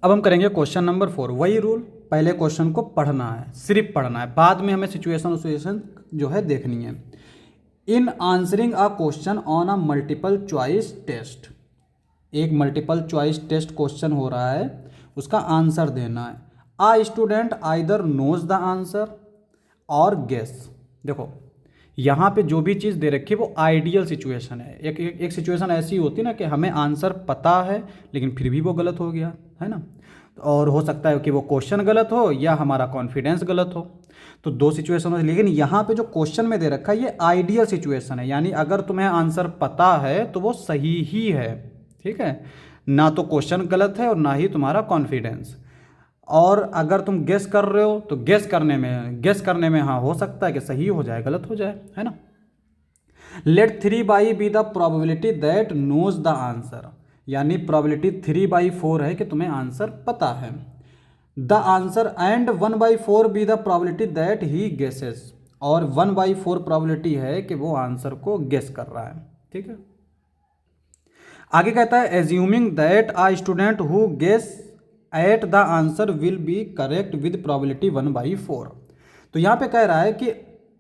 अब हम करेंगे क्वेश्चन नंबर 4। वही रूल, पहले क्वेश्चन को पढ़ना है, सिर्फ पढ़ना है, बाद में हमें सिचुएशन जो है देखनी है। In answering a question on a multiple choice test, एक मल्टीपल चॉइस टेस्ट क्वेश्चन हो रहा है, उसका आंसर देना है। A student either knows the answer और गेस। देखो यहाँ पे जो भी चीज़ दे रखी है वो आइडियल सिचुएशन है। एक सिचुएशन ऐसी होती है ना कि हमें आंसर पता है लेकिन फिर भी वो गलत हो गया है ना, और हो सकता है कि वो क्वेश्चन गलत हो या हमारा कॉन्फिडेंस गलत हो। तो दो सिचुएशन हो, लेकिन यहाँ पे जो क्वेश्चन में दे रखा है ये आइडियल सिचुएशन है, यानी अगर तुम्हें आंसर पता है तो वो सही ही है। ठीक है, ना तो क्वेश्चन गलत है और ना ही तुम्हारा कॉन्फिडेंस। और अगर तुम गेस कर रहे हो तो गेस करने में हाँ हो सकता है कि सही हो जाए गलत हो जाए, है ना। Let 3/, be the probability that knows the answer, यानी प्रोबेबिलिटी 3/4 है कि तुम्हें आंसर पता है। The answer and 1/4 be the probability that he guesses, और 1/4 प्रोबेबिलिटी है कि वो आंसर को गेस कर रहा है। ठीक है, आगे कहता है assuming that a student who guess at the answer will be correct with probability 1/4। तो यहाँ पे कह रहा है कि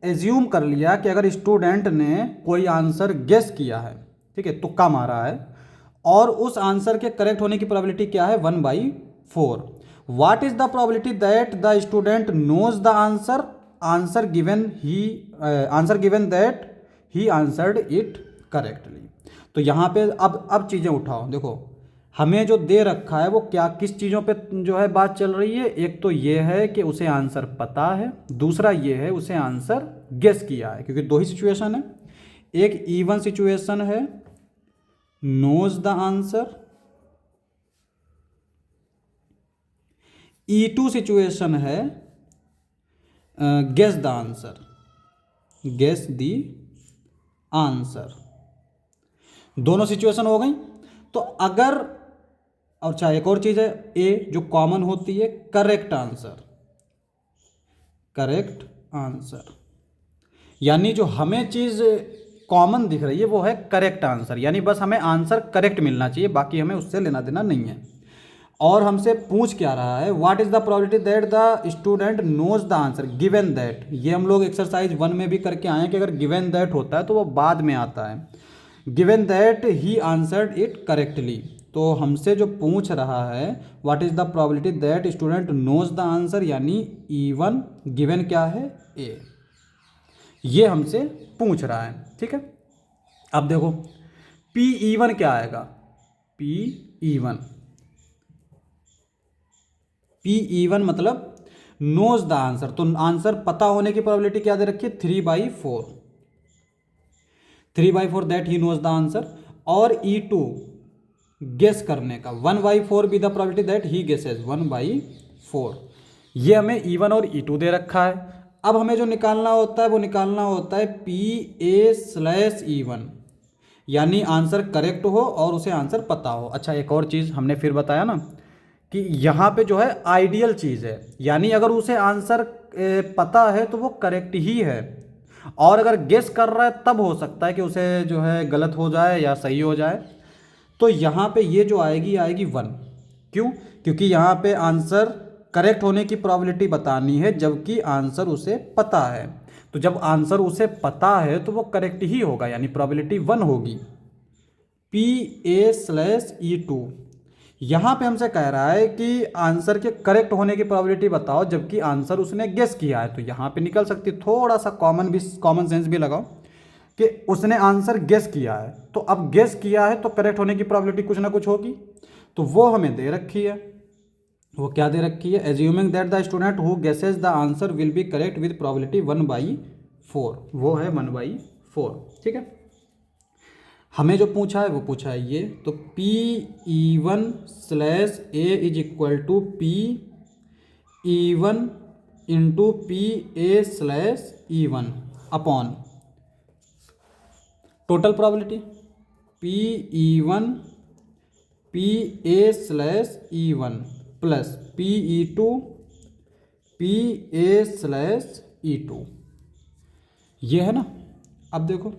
एज्यूम कर लिया कि अगर स्टूडेंट ने कोई आंसर गेस किया है, ठीक है, तुक्का मारा है, और उस आंसर के करेक्ट होने की प्रोबेबिलिटी क्या है 1/4। What is the probability that the student knows the answer, answer given that he answered it correctly. तो यहाँ पे अब चीज़ें उठाओ। देखो हमें जो दे रखा है वो क्या किस चीज़ों पे जो है बात चल रही है। एक तो ये है कि उसे आंसर पता है, दूसरा ये है उसे आंसर गेस किया है, क्योंकि दो ही सिचुएशन है। एक E1 सिचुएशन है knows the answer, E2 situation है guess the answer, guess the answer. दोनों सिचुएशन हो गई। तो अगर, और चाहे एक और चीज है ए जो कॉमन होती है, करेक्ट आंसर, करेक्ट आंसर, यानी जो हमें चीज कॉमन दिख रही है वो है करेक्ट आंसर, यानी बस हमें आंसर करेक्ट मिलना चाहिए, बाकी हमें उससे लेना देना नहीं है। और हमसे पूछ क्या रहा है, what is the probability that the student knows the answer given that. ये हम लोग एक्सरसाइज 1 में भी करके आए हैं कि अगर गिवन दैट होता है तो वो बाद में आता है। Given that he answered it correctly, तो हमसे जो पूछ रहा है what is the probability that student knows the answer, यानी E1 गिवन क्या है ए, ये हमसे पूछ रहा है। ठीक है, अब देखो PE1 क्या आएगा, PE1 मतलब नोज द आंसर, तो आंसर पता होने की प्रोबेबिलिटी क्या दे रखी है 3/4, 3/4 that he knows the answer. और E2 गेस करने का 1/4 be the probability that he guesses 1/4। ये हमें E1 और E2 दे रखा है। अब हमें जो निकालना होता है वो निकालना होता है PA/E1, यानी आंसर करेक्ट हो और उसे आंसर पता हो। अच्छा एक और चीज़ हमने फिर बताया ना कि यहाँ पे जो है आइडियल चीज़ है, यानी अगर उसे आंसर पता है तो वो करेक्ट ही है, और अगर गेस कर रहा है तब हो सकता है कि उसे जो है गलत हो जाए या सही हो जाए। तो यहाँ पे ये जो आएगी 1। क्यों? क्योंकि यहाँ पे आंसर करेक्ट होने की प्रोबेबिलिटी बतानी है जबकि आंसर उसे पता है। तो जब आंसर उसे पता है तो वो करेक्ट ही होगा, यानी प्रोबेबिलिटी 1 होगी। PA/E2, यहाँ पे हमसे कह रहा है कि आंसर के करेक्ट होने की प्रोबेबिलिटी बताओ जबकि आंसर उसने गेस किया है। तो यहाँ पे निकल सकती, थोड़ा सा कॉमन सेंस भी लगाओ कि उसने आंसर गेस किया है, तो अब गेस किया है तो करेक्ट होने की प्रोबेबिलिटी कुछ ना कुछ होगी, तो वो हमें दे रखी है। वो क्या दे रखी है, assuming that the student who guesses the answer will be correct with probability 1/4, वो है 1/4। ठीक है, हमें जो पूछा है वो पूछा है ये, तो PE1/A is equal to PE1 into PA/E1 upon total probability PE1 PA/E1 plus PE2 PA/E2, ये है ना। अब देखो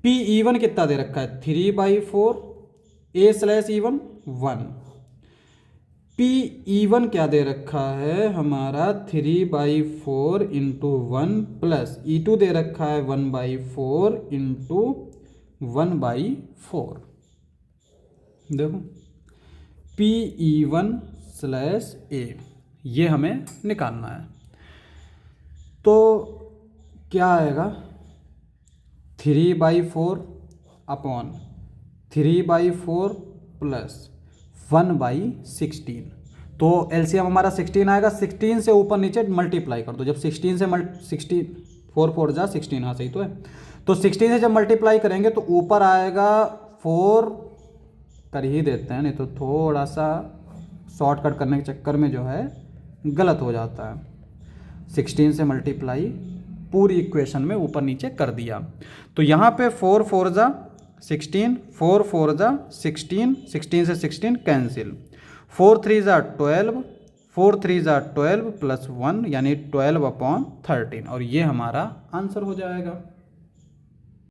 PE1 कितना दे रखा है 3/4, A/E1 1, पी E1 क्या दे रखा है हमारा 3/4 इंटू 1 प्लस E2 दे रखा है 1/4 इंटू 1/4। देखो PE1 स्लैश ए ये हमें निकालना है। तो क्या आएगा 3/4 अपॉन 3/4 प्लस 1/16। तो एलसीएम हमारा 16 आएगा। 16 से ऊपर नीचे मल्टीप्लाई कर दो। जब 16 से 16 4 4 जा 16, हाँ सही तो है। तो 16 से जब मल्टीप्लाई करेंगे तो ऊपर आएगा 4 कर ही देते हैं, नहीं तो थोड़ा सा शॉर्टकट करने के चक्कर में जो है गलत हो जाता है। 16 से मल्टीप्लाई पूरी इक्वेशन में ऊपर नीचे कर दिया। तो यहाँ पे 4 4 जा 16, 4 4 जा 16, 16 से 16 कैंसिल, 4 3 जा 12, 4 3 जा 12 प्लस 1 यानी 12/13 और ये हमारा आंसर हो जाएगा।